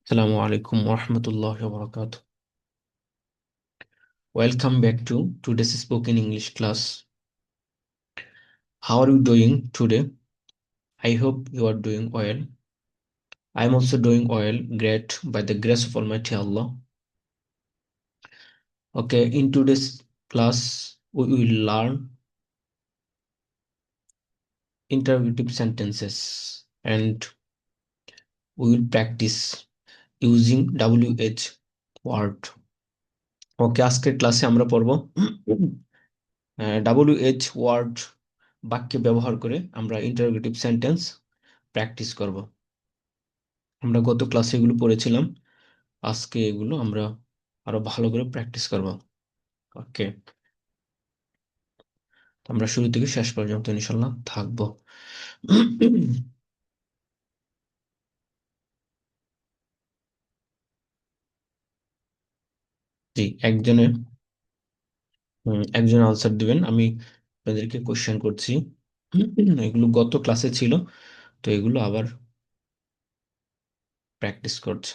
Assalamu alaikum wa rahmatullahi wa barakatuh. Welcome back to today's spoken English class. How are you doing today? I hope you are doing well. I am also doing well, great by the grace of Almighty Allah. Okay, in today's class, we will learn interrogative sentences and we will practice using WH word. ওকে আজকের ক্লাসে আমরা পড়ব WH word বাক্যে ব্যবহার করে আমরা interrogative sentence practice করব। আমরা গত ক্লাসে এগুলো পড়েছিলাম, আজকে এগুলো আমরা আরো ভালো করে প্র্যাকটিস করব। ওকে, আমরা শুরু থেকে শেষ পর্যন্ত ইনশাআল্লাহ থাকবো। জি, একজন আনসার দিবেন, আমি আপনাদেরকে কোশ্চেন করছি। এগুলো গত ক্লাসে ছিল, তো এগুলো আবার প্র্যাকটিস করছে।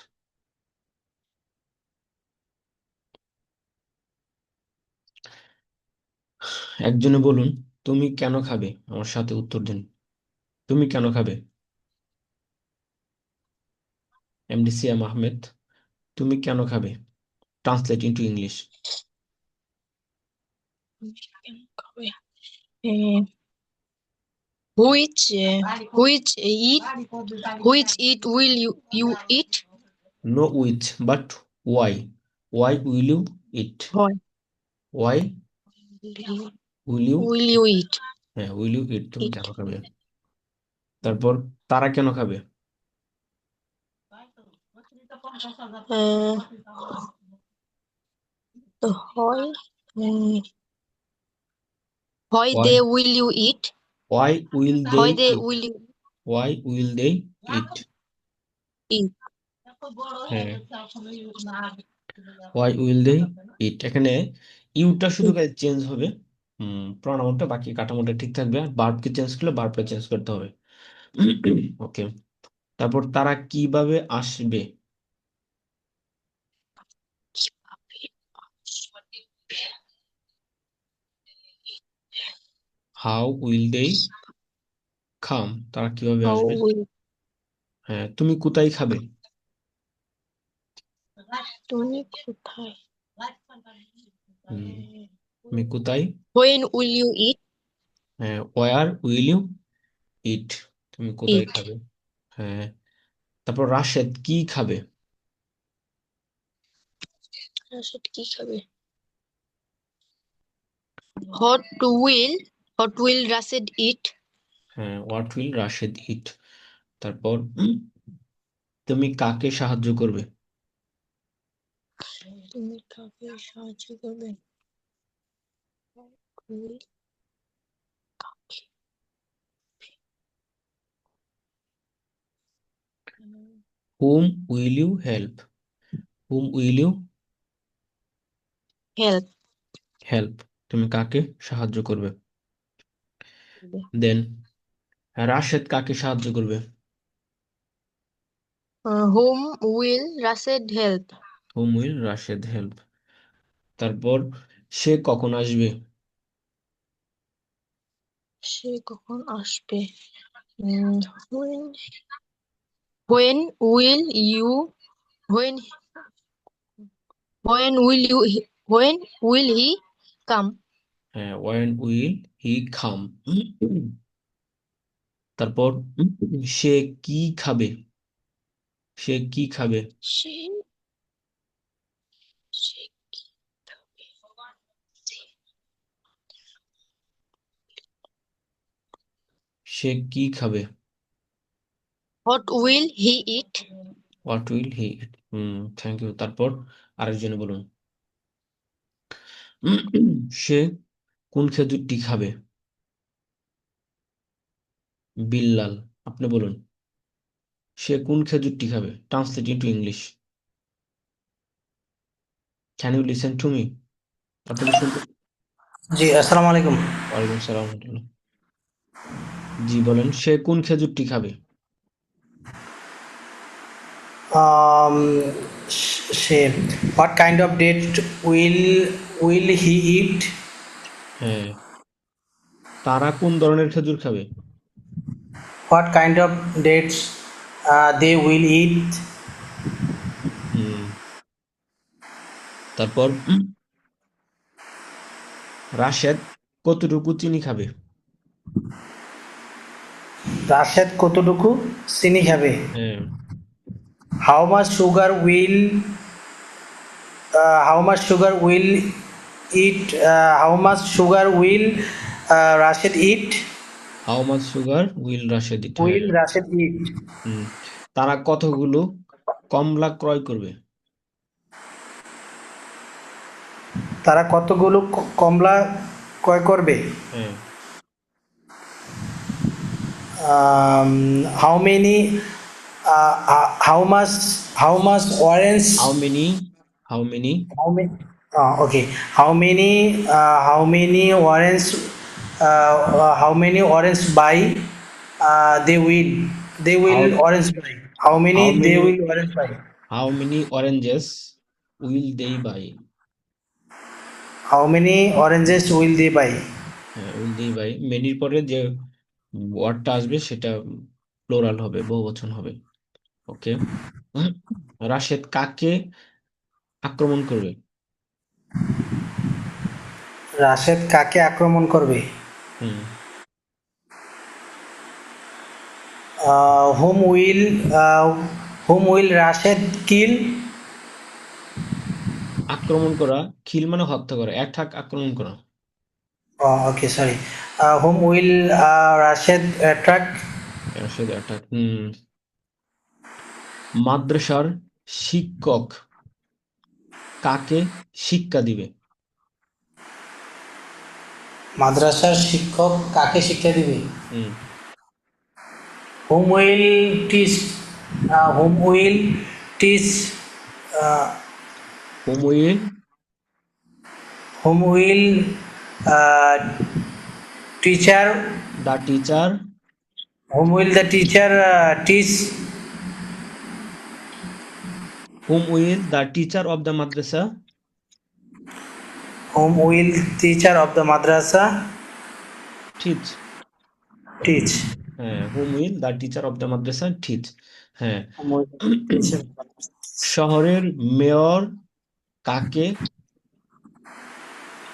একজনে বলুন, তুমি কেন খাবে? আমার সাথে উত্তর দিন, তুমি কেন খাবে? এমডি সিয়াম আহমেদ, তুমি কেন খাবে? Translate into English. Which eat will you eat? No which, but why? Why will you eat? Why will you Will you eat? হ্যাঁ, will you eat, তুমি Eat. কেন খাবে? তারপর তারা কেন খাবে? Why Why they will you eat? why will they Why they eat? will you Why will they eat? eat? হ্যাঁ, why will they eat, এখানে ইউটা শুধু চেঞ্জ হবে, প্রনাউনটা, বাকি কাঠামোটা ঠিক থাকবে, আর ভার্বকে চেঞ্জ করলে ভার্বটা চেঞ্জ করতে হবে। ওকে, তারপর তারা কিভাবে আসবে? হাউ উইল দে কাম, তারা কিভাবে How আসবে? will হ্যাঁ, তুমি কোথায় খাবে? তুমি কোথায়? তুমি কোথায়? When will you eat? হ্যাঁ, ওয়ার উইল ইউ ইট, তুমি কোথায় Eat. খাবে? হ্যাঁ, তারপর রাশেদ কি খাবে? রাশেদ কি খাবে? What will Rashid eat? হ্যাঁ, হোয়াট উইল রাশেদ ইট। তারপর তুমি কাকে সাহায্য করবে? তুমি কাকে সাহায্য করবে? Whom will you help? Whom will you help help, তুমি কাকে সাহায্য করবে? দেন রাশেদ কাকে সাহায্য করবে? whom will Rashid help? Hmm will Rashed help. তারপর সে কখন আসবে? সে কখন আসবে? when when will you when when will you when will he come? হ্যাঁ, ওয়েন উইল হি কাম। তারপর সে কি খাবে? সে কি খাবে? সে সে কি খাবে? সে কি খাবে? What will he eat? What will he eat. Thank you. তারপর আরেকজনে বলুন, সে কোন খেজুরটি খাবে? বিল্লাল, আপনি বলুন, সে কোন খেজুরটি খাবে? Translate into English. Can you listen to me? আপনি কি শুনতে? জি, আসসালামু আলাইকুম। ওয়ালাইকুম সালাম ওয়া রাহমাতুল্লাহ। জি বলেন, সে কোন খেজুরটি খাবে? Um, say what kind of date will he eat? হ্যাঁ, তারা কোন ধরনের খেজুর খাবে? What kind of dates they will eat? হুম, তারপর রাশেদ কতটুকু চিনি খাবে? রাশেদ কতটুকু চিনি খাবে? হ্যাঁ, How much sugar will eat? How much sugar will Rashid eat? How much sugar will Rashid eat? হ্যাঁ। Will Rashid eat? হুম, তারা কতগুলো কমলা ক্রয় করবে? তারা কতগুলো কমলা ক্রয় করবে? হ্যাঁ, How many? How much orange? How many How many? Okay. How many orange? How many orange buy? They how will orange buy. How many how they many will orange buy? How many oranges will they buy? How many oranges will they buy? হ্যাঁ, will they buy মেনির পরে যে ওয়ার্ডটা আসবে সেটা plural হবে, বহুবচন হবে। ওকে। রাশেদ কাকে আক্রমণ করবে? রাশেদ কাকে আক্রমণ করবে? হুম, Uh, whom will uh, whom will Rashid kill? আক্রমণ করা, খিল মানে হত্যা করা, অ্যাটাক আক্রমণ করা। Okay, sorry. Whom will Rashid attack? Rashed attack. মাদ্রাসার শিক্ষক কাকে শিক্ষা দিবে? মাদ্রাসার শিক্ষক কাকে শিক্ষা দিবে? হুম, Whom will teach? Whom will teach? Uh, whom will whom will teacher? The teacher Whom will the teacher teach? Of the madrasa Whom will teacher of the madrasa teach? teach? হ্যাঁ, whom will the teacher of the madrasa teach. হ্যাঁ। Whom will teacher? শহরের mayor কাকে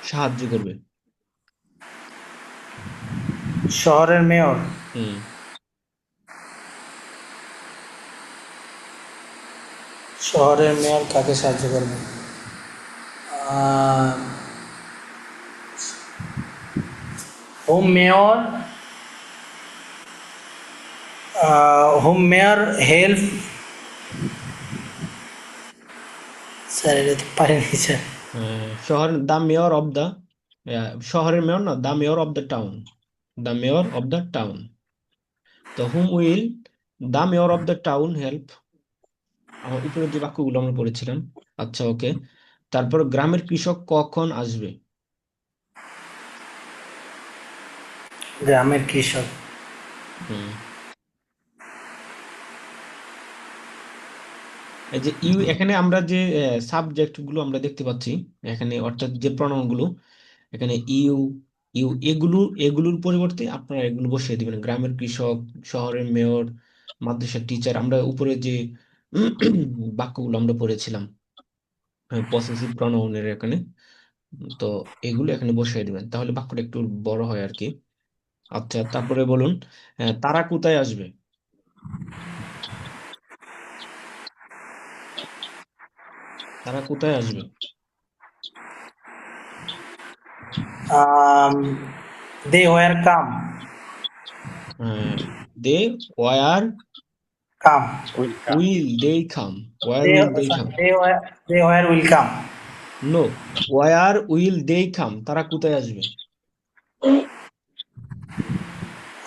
সাহায্য করবে? শহরের mayor হুম, শহরের mayor কাকে সাহায্য করবে? হোম মেয়র হেল্প স্যার এটা তো পারিনি স্যার। শহরের মেয়র না, the mayor of the town. The mayor of the town. তো whom will the mayor of the town help, আমার উপরে যে বাক্যগুলো আমরা পড়েছিলাম। আচ্ছা, ওকে। তারপর গ্রামের কৃষক কখন আসবে? গ্রামের কৃষক হুম, এই যে এখানে আমরা যে সাবজেক্ট গুলো আমরা দেখতে পাচ্ছি এখানে, অর্থাৎ যে প্রণয়ন গুলো এখানে ইউ ইউ এগুলোর পরিবর্তে আপনারা এগুলো বসিয়ে দিবেন। গ্রামের কৃষক, শহরের মেয়র, মাদ্রাসার টিচার, আমরা উপরে যে বাক্যগুলো আমরা পড়েছিলাম পসেসিভ প্রনাউনের এখানে, তো এগুলো এখানে বসিয়ে দিবেন, তাহলে বাক্যটা একটু বড় হয় আর কি। আচ্ছা, তারপরে বলুন তারা কোথায় আসবে? তারা কোথায় আসবে? They where come they where come Will come. Will they come? Where they will they sorry come? They where will come no, where will they come, তারা কোথায় আসবে?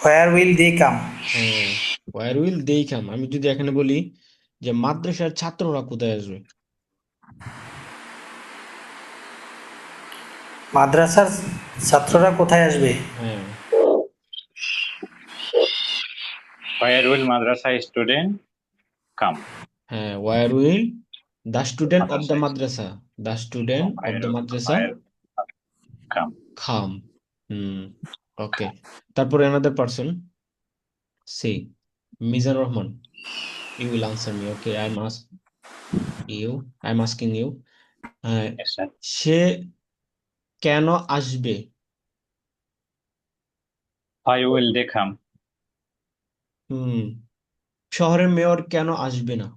হোয়ার উইল দে কাম হ্যাঁ, ওয়ার উইল দে কাম। আমি যদি এখানে বলি যে মাদ্রাসার ছাত্ররা কোথায় আসবে? মাদ্রাসার ছাত্ররা কোথায় আসবে? হ্যাঁ, Where will madrasa student come? হ্যাঁ, where will the student of the Madrasa. madrasa, the student of the madrasa Where come. come? হুম, ওকে। তারপরে another person say, Mizan Rahman, you will answer me. Okay, I'm asking you. হ্যাঁ, Yes, sir. সে কেন আসবে? Why will they come? হুম, শহরের mayor কেন আসবে না?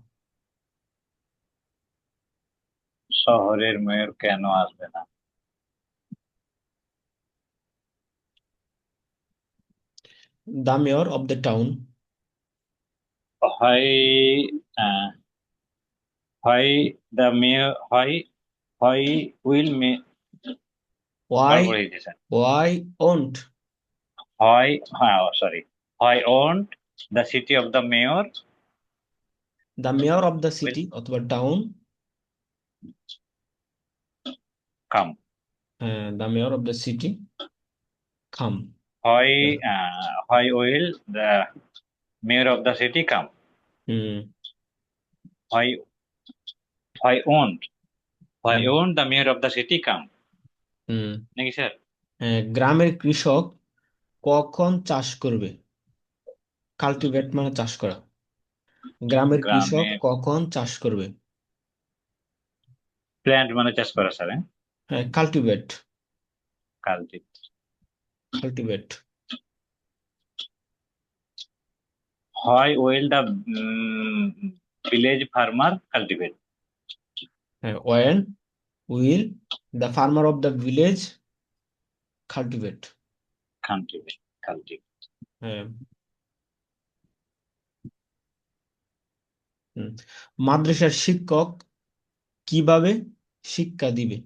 শহরের mayor কেন আসবে না? The mayor of the town. Why why the mayor why will me Why sir. won't Why won't the city of the mayor the mayor of the will city অথবা town, come? the mayor of the city come? Why will the mayor of the city come? Hmm, Why why won't hmm, the mayor of the city come? হুম। নাকি sir? গ্রামের কৃষক কখন চাষ করবে? Cultivate মানে চাষ করা। গ্রামের কৃষক গ্রামের কখন চাষ করবে? প্ল্যান্ট মানে চাষ করা স্যার। হ্যাঁ, cultivate, cultivate. Cultivate. Why will the village farmer cultivate? হ্যাঁ, when will the farmer of the village cultivate? Cultivate. হ্যাঁ, হুম। মাদ্রাসার শিক্ষক কিভাবে শিক্ষা দিবে?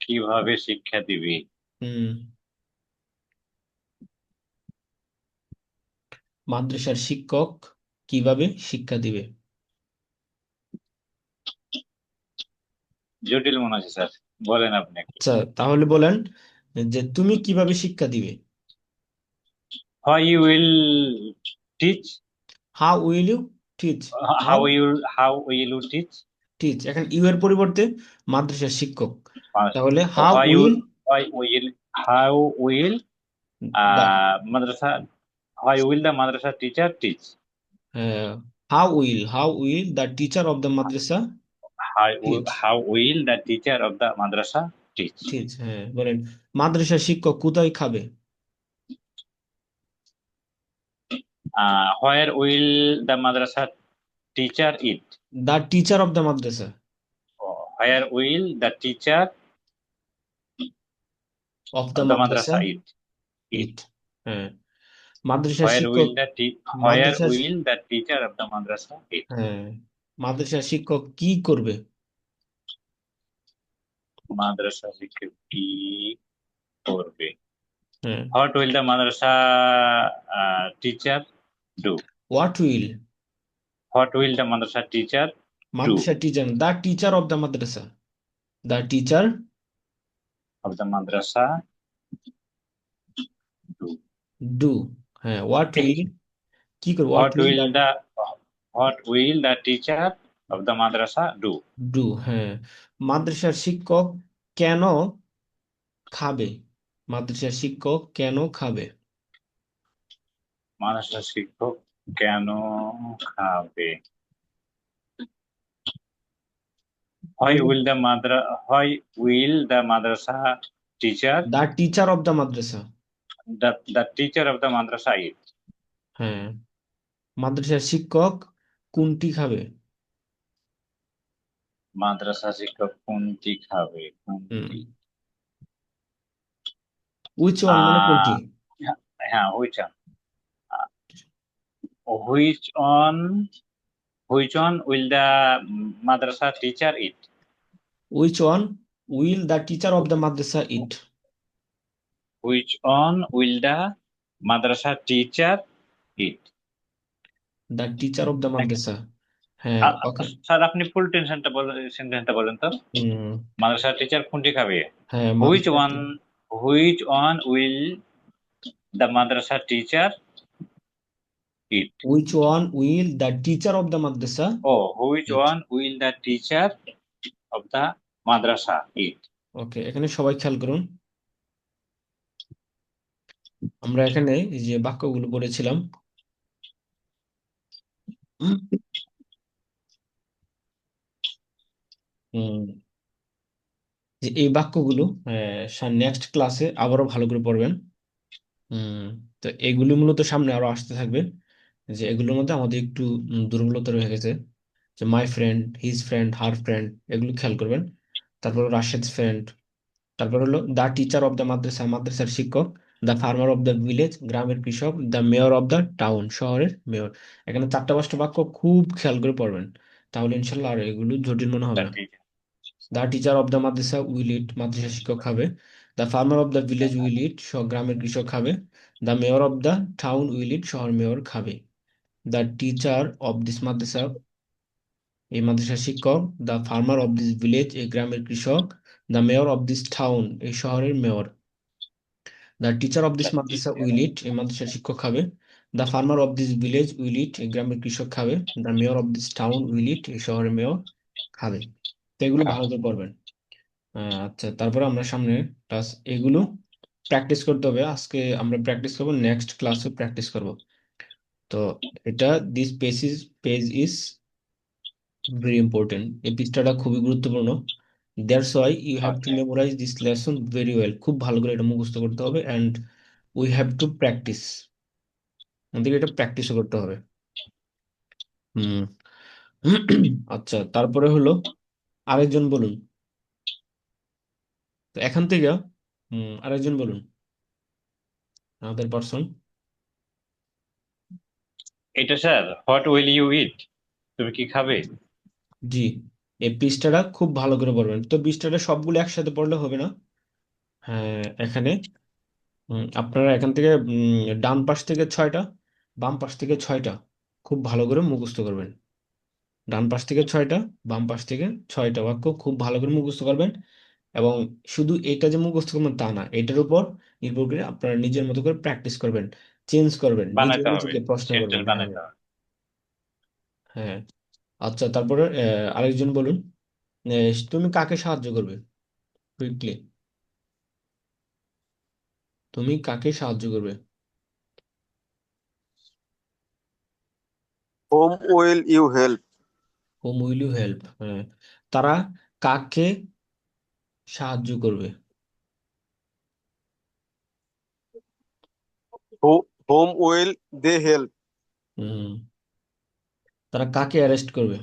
কিভাবে শিক্ষা দিবে? হুম, মাদ্রাসার শিক্ষক কিভাবে শিক্ষা দিবে? জটিল মনে হচ্ছে স্যার, বলেন আপনি একটু। আচ্ছা, তাহলে বলেন যে তুমি কিভাবে শিক্ষা দিবে? How you will teach? How will you teach? How How will you teach? Teach, এখন ইউ এর পরিবর্তে মাদ্রাসার শিক্ষক, First, তাহলে how why will will how will the madrasa how will the madrasa teacher teach? How will the teacher of the madrasa teach? How will the teacher of the madrasa teach? Teach, হ্যাঁ, বলেন মাদ্রাসার শিক্ষক কোথায় খাবে? Where will the madrasa teacher eat? The teacher of the Madrasa Where will the teacher of the of the Madrasa madrasa eat? ইট। হ্যাঁ, মাদ্রাসার Where শিক্ষক will where মাদ্রাসার will the teacher of the madrasa eat? হ্যাঁ, মাদ্রাসার শিক্ষক কি করবে? মাদ্রাসা শিক্ষক কি করবে? হ্যাঁ, What will the madrasa teacher do? What will What will the madrasa teacher do Madrasa teacher, the teacher of the Madrasa, the teacher of the madrasa do? Do. হ্যাঁ, হোয়াট উইল কি করবে? What will the teacher of the madrasa do? Do. হ্যাঁ, মাদ্রাসার শিক্ষক কেন খাবে? মাদ্রাসার শিক্ষক কেন খাবে? মাদ্রাসা শিক্ষক কেন খাবে? Why will the madrasa teacher the teacher of the Madrasa. the teacher of the madrasa eat? হ্যাঁ, মাদ্রাসার শিক্ষক কোনটি খাবে? মাদ্রাসা শিক্ষক কোনটি খাবে? হুম, কোনটি? উইচ ওয়ান মানে কোনটি? হ্যাঁ, which one? Which one will the madrasa teacher eat? Which one will the teacher of the madrasa eat? Which one will the madrasa teacher eat? The teacher of the madrasa. হ্যাঁ, okay. Sir আপনি ফুল সেন্টেন্সটা বলেন তো। মাদ্রাসা teacher কোনটি খাবে? হ্যাঁ, which one will the madrasa teacher eat? Which one will the teacher of the madrasa Oh, which eat? one will the teacher of the madrasa eat? ওকে, এখানে সবাই খেয়াল করুন। আমরা এখানে এই যে বাক্যগুলো পড়েছিলাম, উম, যে এই বাক্যগুলো নেক্সট ক্লাসে আবারও ভালো করে পড়বেন। হুম, তো এগুলি মূলত সামনে আরো আসতে থাকবে, যে এগুলোর মধ্যে আমাদের একটু দুর্বলতা রয়ে গেছে, যে my friend, his friend, her friend, এগুলো খেয়াল করবেন। তারপর রাশেদ ফ্রেন্ড, তারপর হলো দ্য টিচার অফ দ্য মাদ্রাসা, মাদ্রাসার শিক্ষক, the farmer of the village, গ্রামের কৃষক, the mayor of the town, শহরের মেয়র। এখানে 4টা 5টা বাক্য খুব খেয়াল করে পড়বেন, তাহলে ইনশাল্লাহ আর এগুলো জটিল মনে হবে The না। teacher. The teacher of the madrasa will eat, মাদ্রাসা শিক্ষক খাবে। The farmer of the village will eat, গ্রামের কৃষক খাবে। The mayor of the town will eat, শহর মেয়র খাবে। The teacher of this madrasa, এই মাদ্রাসার শিক্ষক। The farmer of this village, এই গ্রামের কৃষক। The mayor of this town, এই শহরের mayor. The teacher of this The madrasa teacher. Will eat, এই মাদ্রাসার শিক্ষক খাবে। The farmer of this village will eat, এই গ্রামের কৃষক খাবে। The mayor of this town will eat, এই শহরের মেয়র খাবে। তো এগুলো ভালো করে পড়বেন। আচ্ছা, তারপরে আমরা সামনে ক্লাস এগুলো প্র্যাকটিস করতে হবে। আজকে আমরা প্র্যাকটিস করব, নেক্সট ক্লাসে প্র্যাকটিস করব। তো এটা this page is very important, এই পৃষ্ঠাটা খুবই গুরুত্বপূর্ণ। That's why you have to Okay. Memorise this lesson very well, খুব ভালো করে এটা মুখস্থ করতে হবে। And we have to practise, আমাদের এটা প্র্যাকটিসও করতে হবে। হুম। আচ্ছা, তারপরে হলো আরেকজন বলুন, তো এখান থেকে আরেকজন বলুন, আমাদের পার্সন। এটা স্যার, হোয়াট উইল ইউ ইট? তুমি কি খাবে? জি, এই পৃষ্ঠাটা খুব ভালো করে পড়বেন। তো পৃষ্ঠাটা সবগুলো একসাথে পড়লে হবে না। হ্যাঁ, এখানে আপনারা এখান থেকে ডান পাশ থেকে 6টা, বাম পাশ থেকে 6টা খুব ভালো করে মুখস্থ করবেন। ডান পাশ থেকে 6টা, বাম পাশ থেকে 6টা বাক্য খুব ভালো করে মুখস্থ করবেন। এবং শুধু এটা যে মুখস্থ করবেন তা না, এটার উপর নির্ভর করে আপনারা নিজের মতো করে প্র্যাকটিস করবেন, চেঞ্জ করবেন, নিজে বানাতে হবে, নিজেকে প্রশ্ন করবেন। সেন্টেন্স হ্যাঁ, বানাতে হবে। হ্যাঁ। আচ্ছা, তারপরে আরেকজন বলুন, তুমি কাকে সাহায্য করবে, কুইকলি, তুমি কাকে সাহায্য করবে? Whom will you help? Whom will you help, তারা কাকে সাহায্য করবে? Whom will they help? হুম, তারা কাকে অ্যারেস্ট করবে?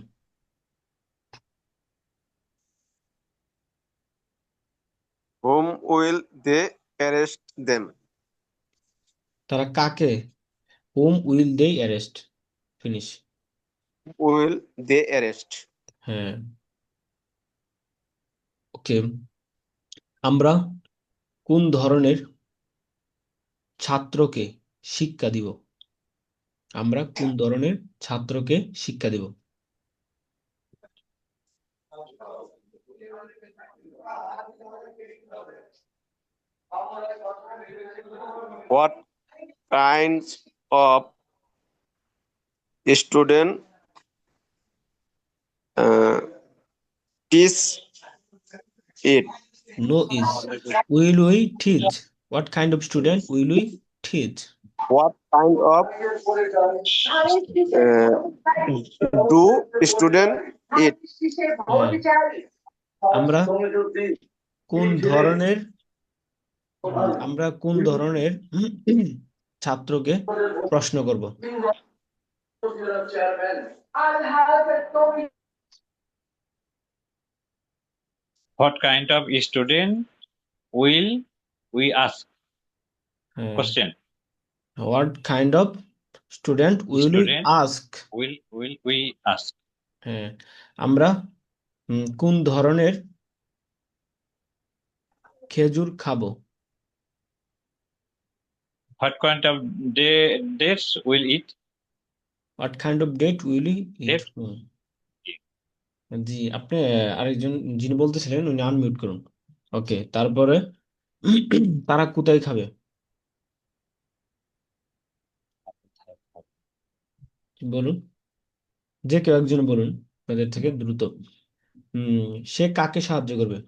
Whom will they arrest them? তারা কাকে, whom will they arrest, finish. Will they arrest? হ্যাঁ, ওকে। আমরা কোন ধরনের ছাত্রকে শিক্ষা দিব? আমরা কোন ধরনের ছাত্রকে শিক্ষা দিব? What kinds of student uh, teach it? No is, will we teach, what kind of student will we teach? What kind of do student it? হ্যাঁ, আমরা কোন ধরনের ছাত্রকে প্রশ্ন করব? What kind of student will we ask? হ্যাঁ, Question. What kind of student will we Student ask? will we ask? হ্যাঁ, আমরা কোন ধরনের খেজুর খাবো? What kind of dates will eat? What kind of date will you eat? Date. জি, আপনি আরেকজন যিনি বলতেছিলেন উনি আনমিউট করুন। ওকে, তারপরে তারা কোথায় খাবে? বলুন, যে কেউ একজন বলুন আপনাদের থেকে দ্রুত। সে কাকে সাহায্য করবে?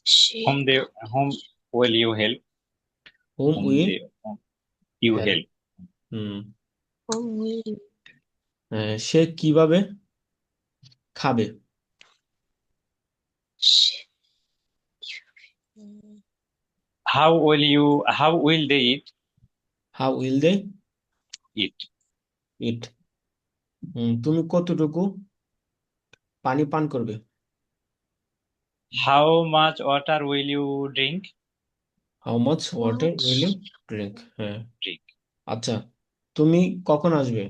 She. whom they whom will you help? Whom Whom will they whom you help. help? Whom Whom will you? সে কিভাবে খাবে? She. Mm, How will they how will they eat? Eat? তুমি কতটুকু পানি পান করবে? How much water will you how much water will you much? Drink? হ্যাঁ। drink? আচ্ছা, তুমি কখন আসবে?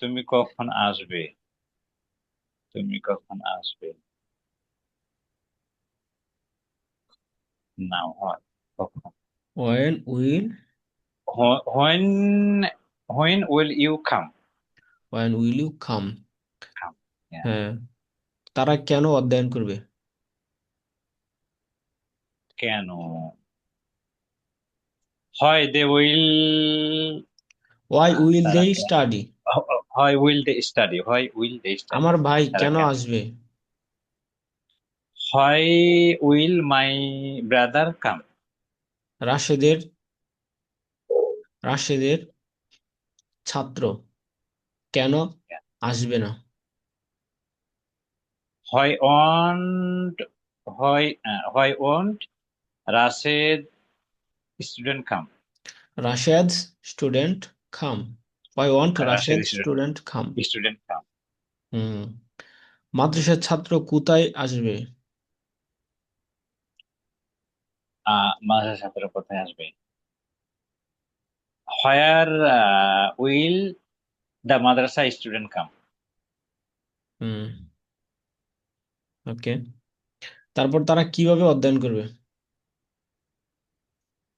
তুমি কখন আসবে? তুমি কখন আসবে? না হয় কখন? When will When will you come? When will you come? Come. Yeah. হ্যাঁ। তারা কেন অধ্যয়ন করবে? কেন? হয় they will why will they তারা কেন? Study? Why will they study? Why will they study? আমার ভাই তারা কেন কেন? আসবে? Why will my brother come? রাশেদের রাশেদের ছাত্র কেন Yeah. আসবে না? Why won't Rashid student come? Rashid student come. Why won't Rashid Rashid student come? student come. হুম মাদ্রাসার ছাত্র কোথায় আসবে? মাদ্রাসা ছাত্র কোথায় আসবে? Where will the madrasa student come? হুম ওকে। তারপর তারা কিভাবে অধ্যয়ন করবে?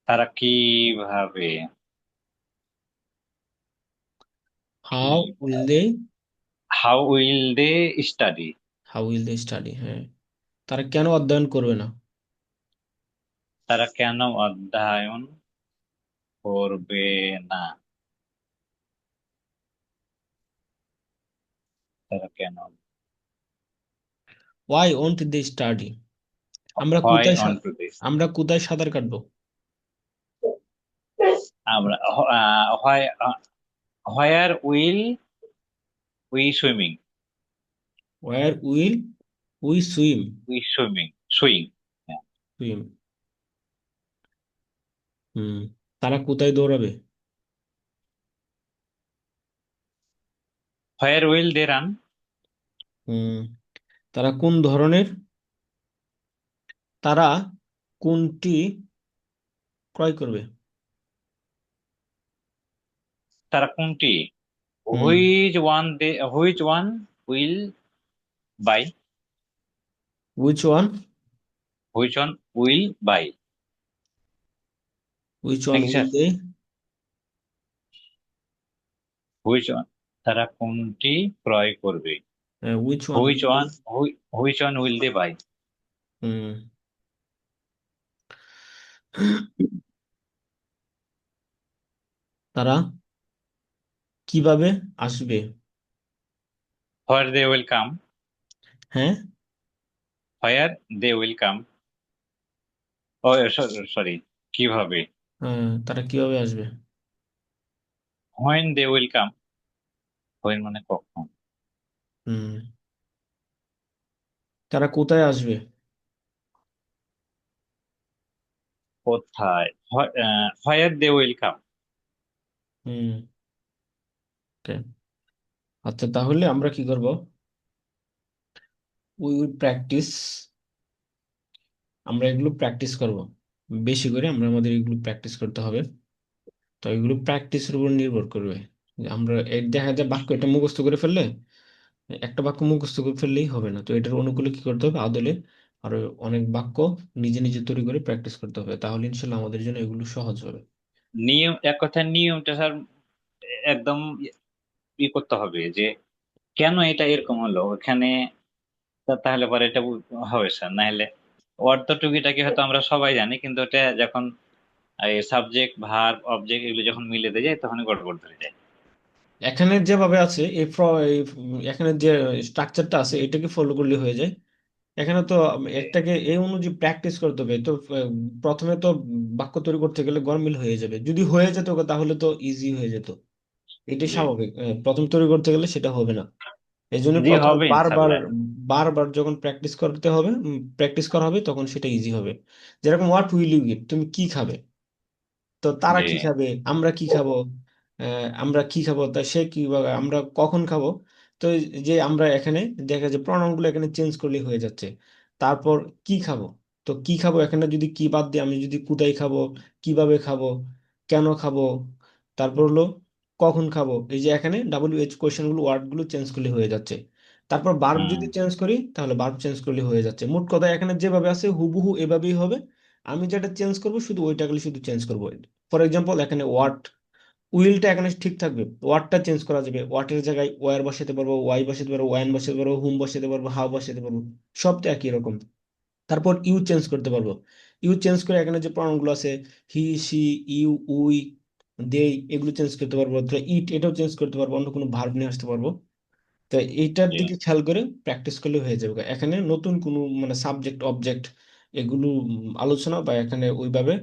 তারা কিভাবে কি how will they How will they study? How will they study? হ্যাঁ। তারা কেন অধ্যয়ন করবে না? তারা কেন অধ্যয়ন করবে না? তারা কেন? Why won't they study? আমরা Why কোথায় on to this? আমরা কোথায় সাঁতার কাটবো? আমরা where will we swimming? Where will we swim? We swing. Yeah. Swim. হুম তারা কোথায় দৌড়াবে? Where will they run? হুম তারা কোন ধরনের তারা কোনটি ক্রয় করবে? তারা কোনটি? হুম Which one will buy? Which one Which one will buy? Which one নাকি will sir? They Which one? তারা কোনটি ক্রয় করবে? Which one Which will they? one? Which one will they buy? হুম তারা কিভাবে আসবে? Where they will come? হ্যাঁ। Where they will come? Oh, sorry. কিভাবে? তারা কিভাবে আসবে? When they will come? When মানে কখন? হুম তারা কোথায় আসবে? কোথায়? Where they will come? Hmm okay. আচ্ছা, তাহলে আমরা কি করব? We will practice. আমরা এগুলো প্র্যাকটিস করব বেশি করে। আমাদের এগুলো প্র্যাকটিস করতে হবে। তো এগুলো প্র্যাকটিসের উপর নির্ভর করবে। যে আমরা দেখা যায় বাক্য এটা মুখস্থ করে ফেললে, একটা বাক্য মুখস্থ করে ফেললেই হবে না। তো এটার অনুকূলে কি করতে হবে? আদলে আরো অনেক বাক্য নিজে নিজে তৈরি করে প্র্যাকটিস করতে হবে, তাহলে ইনশাল্লাহ আমাদের জন্য এগুলো সহজ হবে। নিয়ম, এক কথায় নিয়মটা স্যার একদম করতে হবে যে কেন এটা এরকম হলো এখানে। তাহলে পরে এটা হবে স্যার। না হলে অর্থ টুকিটাকি হয়তো আমরা সবাই জানি, কিন্তু এটা যখন এই সাবজেক্ট ভার্ব অবজেক্ট এগুলো যখন মিলে যায় তখনই গড়বড় ধরে যায়। এখানে যেভাবে আছে এখানে যে স্ট্রাকচারটা আছে এটাকে ফলো করলে হয়ে যায়। এখানে তো একটাকে এই অনুযায়ী প্র্যাকটিস করতে হবে তো। প্রথমে তো বাক্য তৈরি করতে গেলে গরমিল হয়ে যাবে, যদি হয়ে যেত তাহলে তো ইজি হয়ে যেত। এটাই জি স্বাভাবিক। প্রথম তৈরি করতে গেলে সেটা হবে না। এই জন্য জি প্রথমে হবে বারবার ইনশাল্লাহ। বারবার যখন প্র্যাকটিস করতে হবে, প্র্যাকটিস করা হবে, তখন সেটা ইজি হবে। যেরকম হোয়াট উইল ইউ ইট, তুমি কি খাবে। তো তারা জি কি খাবে, আমরা কি খাবো, আমরা কি খাবো, তা সে কি বা আমরা কখন খাবো। তো এই যে আমরা এখানে দেখা যায় প্রণাম গুলো এখানে চেঞ্জ করলে হয়ে যাচ্ছে। তারপর কি খাবো, তো কি খাবো এখানে যদি কি বাদ দিই, আমি যদি কোথায় খাবো, কিভাবে খাবো, কেন খাবো, তারপর হলো কখন খাবো, এই যে এখানে WH কোয়েশ্চেন গুলো ওয়ার্ড গুলো চেঞ্জ করলে হয়ে যাচ্ছে। তারপর বার্ব হুম যদি চেঞ্জ করি তাহলে বার্ব চেঞ্জ করলে হয়ে যাচ্ছে। মোট কথা এখানে যেভাবে আছে হুবহু এভাবেই হবে। আমি যেটা চেঞ্জ করবো শুধু ওইটাগুলো শুধু চেঞ্জ করবো। ফর এক্সাম্পল এখানে ওয়াট, উইলটা এখানে ঠিক থাকবে, ওয়াটটা চেঞ্জ করা যাবে, ওয়াটের জায়গায় ওয়ার বসাতে পারবো, ওয়াই বসাতে পারবো, ওয়ান বসাতে পারবো, হুম বসাতে পারবো, হাউ বসাতে পারবো। সব তো একই রকম। তারপর ইউ চেঞ্জ করতে পারবো। ইউ চেঞ্জ করে এখানে যে প্রণামগুলো আছে, হি, সি, ইউ, উই, দে, এগুলো চেঞ্জ করতে পারবো। ইট এটাও চেঞ্জ করতে পারবো, অন্য কোনো ভার্ব নিয়ে আসতে পারবো। তো এইটার জি দিকে খেয়াল করে প্র্যাকটিস করলে হয়ে যাবে। এখানে নতুন কোনো মানে সাবজেক্ট অবজেক্ট এগুলো আলোচনা বা এখানে ওইভাবে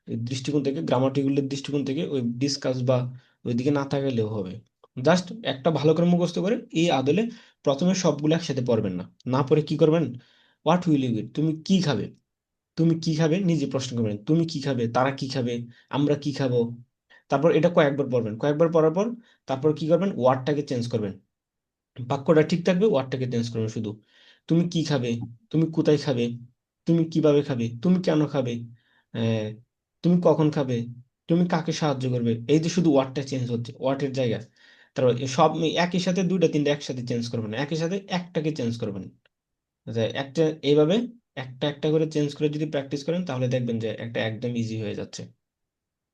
এই দৃষ্টিকোণ থেকে, গ্রামাটিক্যালের দৃষ্টিকোণ থেকে ওই ডিসকাস বা ওইদিকে না তাকালেও হবে। জাস্ট একটা ভালো করে মুখস্থ করে এই আদলে প্রথমে সবগুলো একসাথে পড়বেন না। না পড়ে কি করবেন, হোয়াট উইল ইউ ইট, তুমি কি খাবে। তুমি কি খাবে নিজে প্রশ্ন করবেন, তুমি কি খাবে, তারা কি খাবে, আমরা কি খাবো। তারপর এটা কয়েকবার পড়বেন, কয়েকবার পড়ার পর তারপর কি করবেন, ওয়ার্ডটাকে চেঞ্জ করবেন। বাক্যটা ঠিক থাকবে, ওয়ার্ডটাকে চেঞ্জ করবে শুধু। তুমি কি খাবে, তুমি কোথায় খাবে, তুমি কিভাবে খাবে, তুমি কেন খাবে, আহ, তুমি কখন খাবে, তুমি কাকে সাহায্য করবে। এই যে শুধু ওয়ার্ডটা চেঞ্জ হচ্ছে, ওয়ার্ডের জায়গা। তারপর সব একই সাথে দুইটা তিনটা একসাথে চেঞ্জ করবেন না, একই সাথে একটাকে চেঞ্জ করবেন। আচ্ছা, একটা এইভাবে একটা একটা করে চেঞ্জ করে যদি প্র্যাকটিস করেন তাহলে দেখবেন যে একটা একদম ইজি হয়ে যাচ্ছে।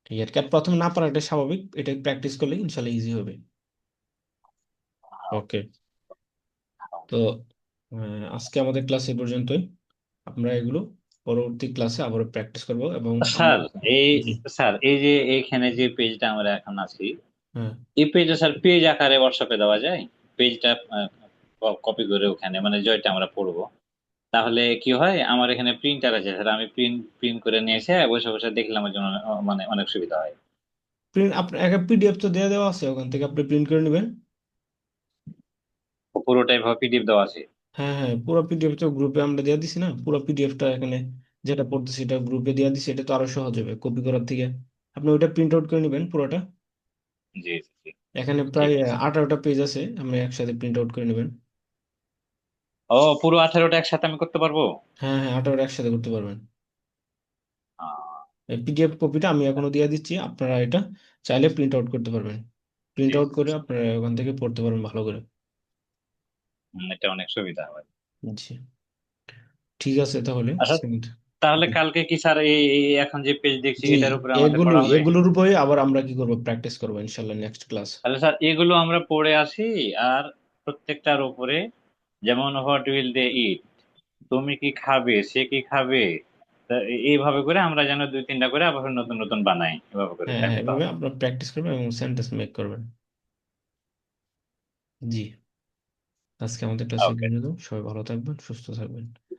ঠিক আছে, আর প্রথমে না পারাটা স্বাভাবিক, এটা প্র্যাকটিস করলে ইনশাল্লাহ ইজি হবে। ওকে। তো আজকে আমাদের ক্লাস এই পর্যন্তই। আমরা এগুলো পরবর্তী ক্লাসে আবারও প্র্যাকটিস করব এবং আমরা। স্যার, এই জি। স্যার এই যে এইখানে যে পেজটা আমরা এখন আছি, হ্যাঁ, এই পেজটা স্যার পেজ আকারে হোয়াটসঅ্যাপে দেওয়া যায়? পেজটা কপি করে ওখানে মানে যেটা আমরা পড়বো, তাহলে কি হয়, আমার এখানে প্রিন্টার আছে স্যার, আমি প্রিন্ট প্রিন্ট করে নিয়ে এসে বসে বসে দেখলে আমার জন্য মানে অনেক সুবিধা হয়। প্রিন্ট আপনার একটা PDF তো দেওয়া দেওয়া আছে, ওখান থেকে আপনি প্রিন্ট করে নেবেন। পুরোটাই ভাবে পিডিএফ দেওয়া আছে? হ্যাঁ হ্যাঁ, পুরো PDF তো গ্রুপে আমরা দিয়ে দিছি না, পুরো PDFটা এখানে যেটা পড়তেছি এটা গ্রুপে দিয়ে দিছি, এটা তো আরো সহজ হবে কপি করার থেকে। আপনি ওইটা প্রিন্ট আউট করে নেবেন পুরোটা। জি জি জি, এখানে প্রায় ঠিক আছে। 18টা পেজ আছে, আপনি একসাথে প্রিন্ট আউট করে নেবেন। ও, পুরো 18টা একসাথে আমি করতে পারবো? হ্যাঁ হ্যাঁ, 18টা একসাথে করতে পারবেন। আহ, এই PDF কপিটা আমি এখনো দিয়ে দিচ্ছি, আপনারা এটা চাইলে প্রিন্ট আউট করতে পারবেন। প্রিন্ট জি আউট জি করে জি। আপনারা ওখান থেকে পড়তে পারবেন ভালো করে। এটা অনেক সুবিধা হয়। জি, ঠিক আছে তাহলে। আচ্ছা, send- তাহলে জি। কালকে কি স্যার এই এখন যে পেজ দেখছি জি, এটার উপরে আমাদের এগুলো পড়া হবে? এগুলোর উপরে আবার আমরা কি করব, প্র্যাকটিস করবো ইনশাল্লাহ নেক্সট ক্লাস। তাহলে স্যার এগুলো আমরা পড়ে আসি, আর প্রত্যেকটার উপরে যেমন হোয়াট উইল দে ইট, তুমি কি খাবে, সে কি খাবে, তা এইভাবে করে আমরা যেন দুই তিনটা করে আবার নতুন নতুন বানাই, এভাবে করে হ্যাঁ তাই হ্যাঁ, তো? এভাবে আপনারা প্র্যাকটিস করবেন এবং সেন্টেন্স মেক করবেন। জি, আজকে আমাদের ক্লাসে ওকে। সবাই ভালো থাকবেন, সুস্থ থাকবেন।